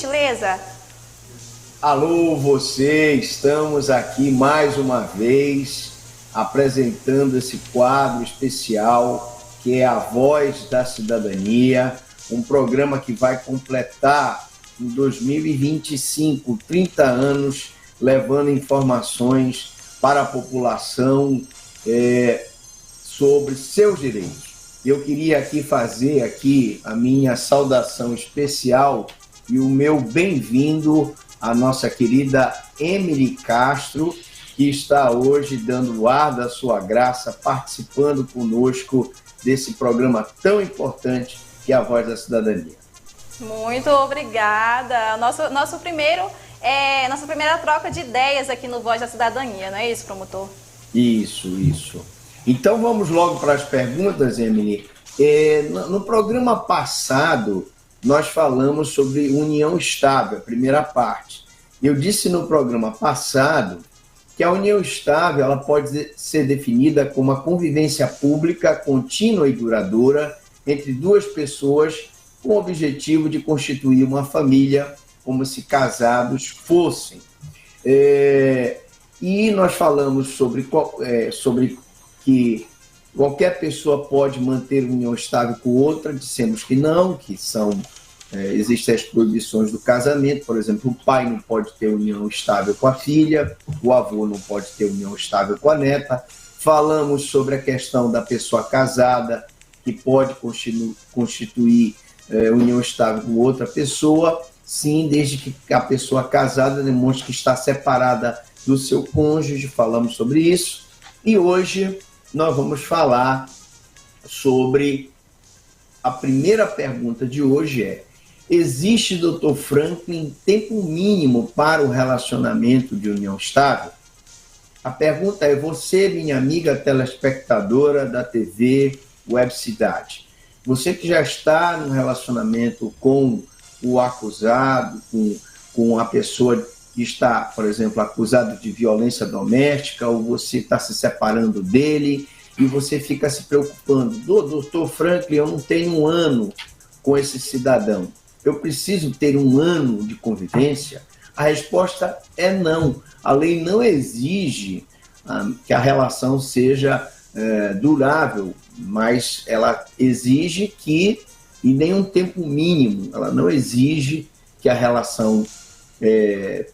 gentileza? Alô, você, estamos aqui mais uma vez apresentando esse quadro especial que é a Voz da Cidadania, um programa que vai completar em 2025 30 anos, levando informações para a população sobre seus direitos. Eu queria aqui fazer a minha saudação especial e o meu bem-vindo à nossa querida Emily Castro, que está hoje dando o ar da sua graça, participando conosco desse programa tão importante que é a Voz da Cidadania. Muito obrigada. Nossa primeira troca de ideias aqui no Voz da Cidadania, não é isso, promotor? Isso. Então vamos logo para as perguntas, Emily. No programa passado, nós falamos sobre união estável, a primeira parte. Eu disse no programa passado que a união estável ela pode ser definida como a convivência pública, contínua e duradoura entre duas pessoas com o objetivo de constituir uma família, como se casados fossem. E nós falamos sobre que qualquer pessoa pode manter união estável com outra, dissemos que não, existem as proibições do casamento, por exemplo, o pai não pode ter união estável com a filha, o avô não pode ter união estável com a neta. Falamos sobre a questão da pessoa casada, que pode constituir união estável com outra pessoa, sim, desde que a pessoa casada demonstre que está separada do seu cônjuge. Falamos sobre isso. E hoje nós vamos falar sobre a primeira pergunta de hoje existe, Dr. Franklin, tempo mínimo para o relacionamento de união estável? A pergunta é: você, minha amiga telespectadora da TV Web Cidade, você que já está no relacionamento com o acusado, com a pessoa que está, por exemplo, acusado de violência doméstica, ou você está se separando dele e você fica se preocupando: doutor Franklin, eu não tenho um ano com esse cidadão, eu preciso ter um ano de convivência? A resposta é não. A lei não exige que a relação seja durável, mas ela exige e nenhum tempo mínimo, ela não exige que a relação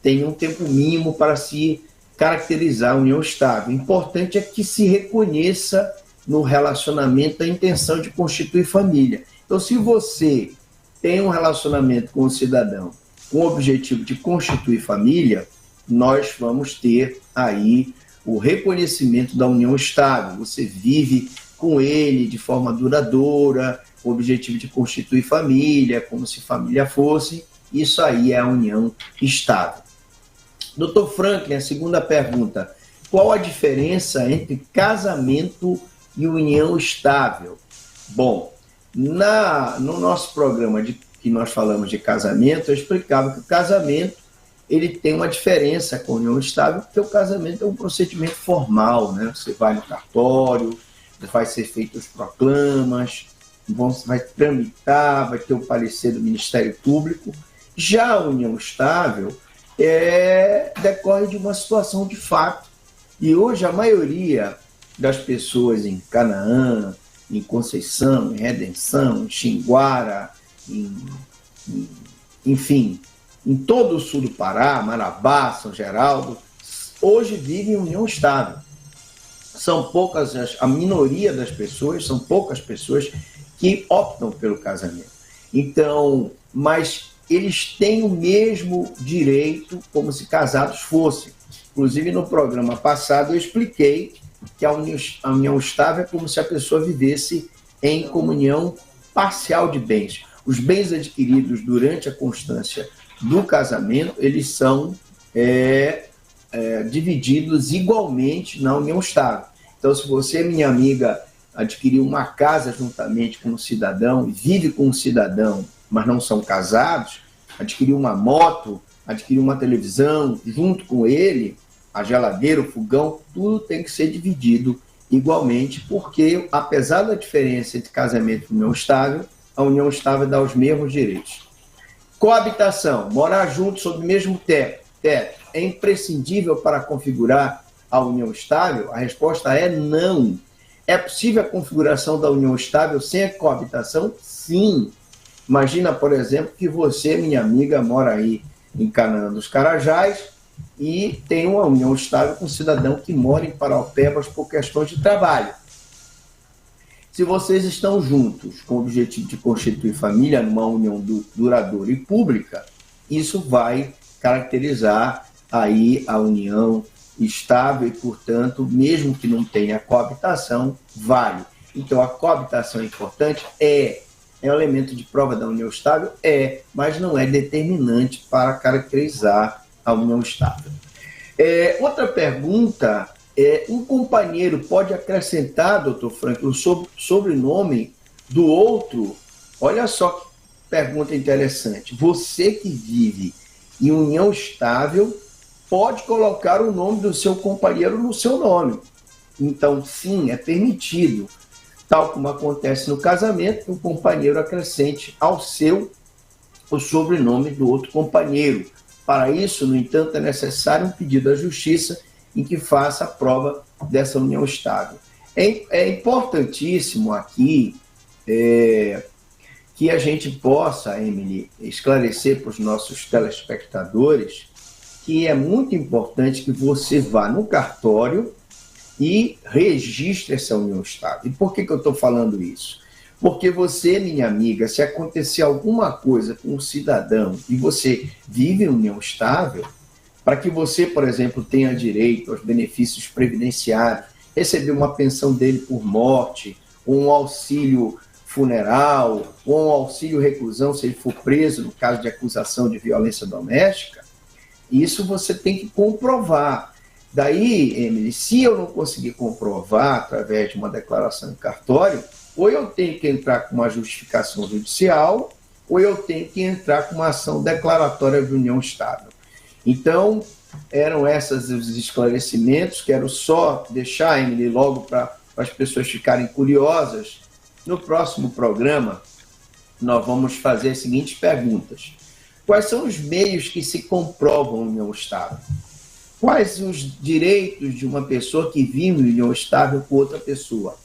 tem um tempo mínimo para se caracterizar a união estável. O importante é que se reconheça no relacionamento a intenção de constituir família. Então, se você tem um relacionamento com o cidadão com o objetivo de constituir família, nós vamos ter aí o reconhecimento da união estável. Você vive com ele de forma duradoura, com o objetivo de constituir família, como se família fosse. Isso aí é a união estável. Dr. Franklin, a segunda pergunta: qual a diferença entre casamento e união estável? Bom, no nosso programa que nós falamos de casamento, eu explicava que o casamento ele tem uma diferença com a união estável, porque o casamento é um procedimento formal, né? Você vai no cartório, vai ser feitos os proclamas, vai tramitar, vai ter o parecer do Ministério Público. Já a união estável decorre de uma situação de fato. E hoje a maioria das pessoas em Canaã, em Conceição, em Redenção, em Xinguara, enfim, em todo o sul do Pará, Marabá, São Geraldo, hoje vivem em união estável. São poucas, a minoria das pessoas, são poucas pessoas que optam pelo casamento. Então, mas eles têm o mesmo direito como se casados fossem. Inclusive, no programa passado, eu expliquei que a união estável é como se a pessoa vivesse em comunhão parcial de bens. Os bens adquiridos durante a constância do casamento, eles são divididos igualmente na união estável. Então, se você, minha amiga, adquiriu uma casa juntamente com um cidadão e vive com um cidadão, mas não são casados, adquiriu uma moto, adquiriu uma televisão junto com ele, a geladeira, o fogão, tudo tem que ser dividido igualmente, porque, apesar da diferença entre casamento e união estável, a união estável dá os mesmos direitos. Coabitação, morar junto sob o mesmo teto, é imprescindível para configurar a união estável? A resposta é não. É possível a configuração da união estável sem a coabitação? Sim. Imagina, por exemplo, que você, minha amiga, mora aí em Canaã dos Carajás e tem uma união estável com um cidadão que mora em Paraupebas por questões de trabalho. Se vocês estão juntos com o objetivo de constituir família numa união duradoura e pública, isso vai caracterizar aí a união estável e, portanto, mesmo que não tenha coabitação, vale. Então, a coabitação é importante? É um elemento de prova da união estável? Mas não é determinante para caracterizar a união estável. Outra pergunta um companheiro pode acrescentar, doutor Franklin, o sobrenome do outro? Olha só que pergunta interessante. Você que vive em união estável pode colocar o nome do seu companheiro no seu nome. Então, sim, é permitido. Tal como acontece no casamento, que o companheiro acrescente ao seu o sobrenome do outro companheiro. Para isso, no entanto, é necessário um pedido à justiça em que faça a prova dessa união estável. É importantíssimo aqui que a gente possa, Emily, esclarecer para os nossos telespectadores que é muito importante que você vá no cartório e registre essa união estável. E por que eu estou falando isso? Porque você, minha amiga, se acontecer alguma coisa com um cidadão e você vive em união estável, para que você, por exemplo, tenha direito aos benefícios previdenciários, receber uma pensão dele por morte, ou um auxílio funeral, ou um auxílio reclusão se ele for preso no caso de acusação de violência doméstica, isso você tem que comprovar. Daí, Emily, se eu não conseguir comprovar através de uma declaração em cartório, ou eu tenho que entrar com uma justificação judicial, ou eu tenho que entrar com uma ação declaratória de união estável. Então, eram esses os esclarecimentos. Quero só deixar, Emily, logo para as pessoas ficarem curiosas. No próximo programa, nós vamos fazer as seguintes perguntas. Quais são os meios que se comprovam a união estável? Quais os direitos de uma pessoa que vive em união estável com outra pessoa?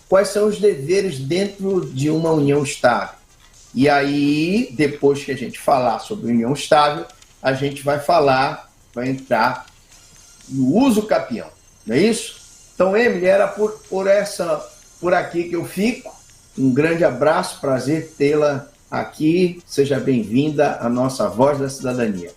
Quais são os deveres dentro de uma união estável? E aí, depois que a gente falar sobre união estável, a gente vai entrar no uso capião, não é isso? Então, Emily, era por aqui que eu fico. Um grande abraço, prazer tê-la aqui. Seja bem-vinda à nossa Voz da Cidadania.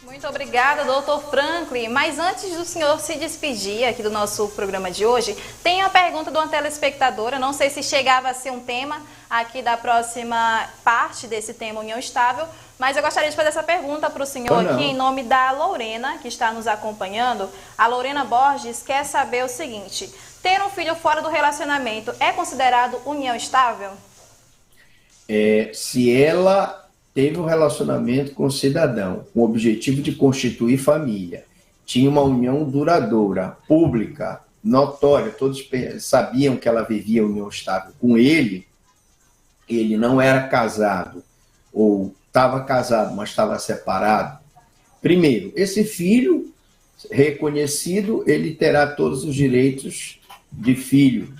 Muito obrigada, doutor Franklin. Mas antes do senhor se despedir aqui do nosso programa de hoje, tem a pergunta de uma telespectadora. Não sei se chegava a ser um tema aqui da próxima parte desse tema União Estável, mas eu gostaria de fazer essa pergunta para o senhor aqui em nome da Lorena, que está nos acompanhando. A Lorena Borges quer saber o seguinte: ter um filho fora do relacionamento é considerado união estável? Se ela teve um relacionamento com o cidadão, com o objetivo de constituir família, tinha uma união duradoura, pública, notória, todos sabiam que ela vivia união estável com ele não era casado, ou estava casado, mas estava separado. Primeiro, esse filho reconhecido, ele terá todos os direitos de filho.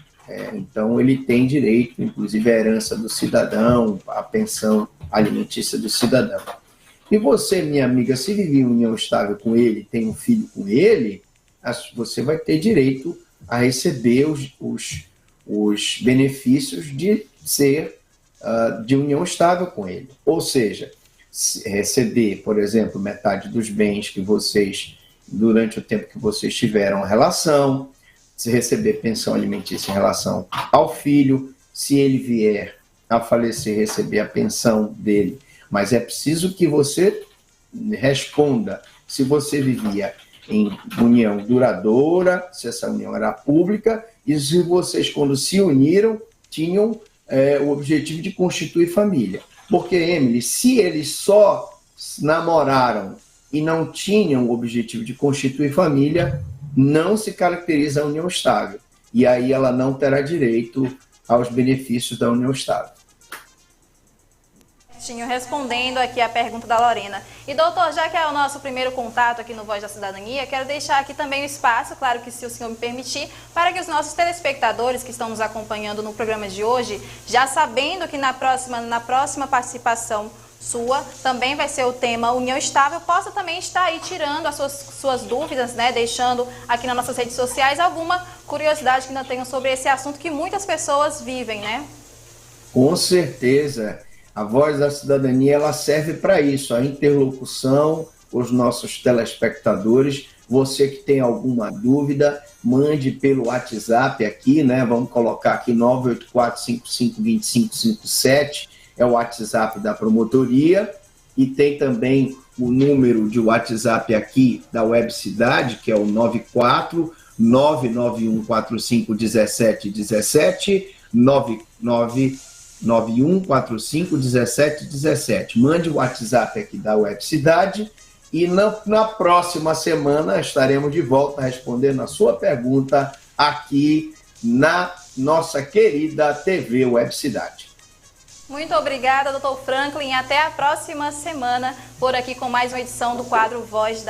Então, ele tem direito, inclusive, à herança do cidadão, à pensão alimentícia do cidadão. E você, minha amiga, se vive em união estável com ele, tem um filho com ele, você vai ter direito a receber os benefícios de ser de união estável com ele. Ou seja, receber, por exemplo, metade dos bens que vocês, durante o tempo que vocês tiveram a relação, se receber pensão alimentícia em relação ao filho, se ele vier a falecer, receber a pensão dele. Mas é preciso que você responda se você vivia em união duradoura, se essa união era pública, e se vocês, quando se uniram, tinham o objetivo de constituir família. Porque, Emily, se eles só namoraram e não tinham o objetivo de constituir família, não se caracteriza a união estável. E aí ela não terá direito aos benefícios da união estável. Respondendo aqui a pergunta da Lorena. E doutor, já que é o nosso primeiro contato aqui no Voz da Cidadania, quero deixar aqui também o espaço, claro que se o senhor me permitir, para que os nossos telespectadores que estão nos acompanhando no programa de hoje, já sabendo que na próxima participação sua também vai ser o tema União Estável, possa também estar aí tirando as suas dúvidas, né, deixando aqui nas nossas redes sociais alguma curiosidade que ainda tenham sobre esse assunto que muitas pessoas vivem, né? Com certeza. A Voz da Cidadania, ela serve para isso, a interlocução com os nossos telespectadores. Você que tem alguma dúvida, mande pelo WhatsApp aqui, né? Vamos colocar aqui 984552557, é o WhatsApp da promotoria, e tem também o número de WhatsApp aqui da Web Cidade, que é o 94991451717, 91451717. Mande o WhatsApp aqui da Web Cidade e na próxima semana estaremos de volta respondendo a sua pergunta aqui na nossa querida TV Web Cidade. Muito obrigada, doutor Franklin. Até a próxima semana por aqui com mais uma edição do quadro Voz da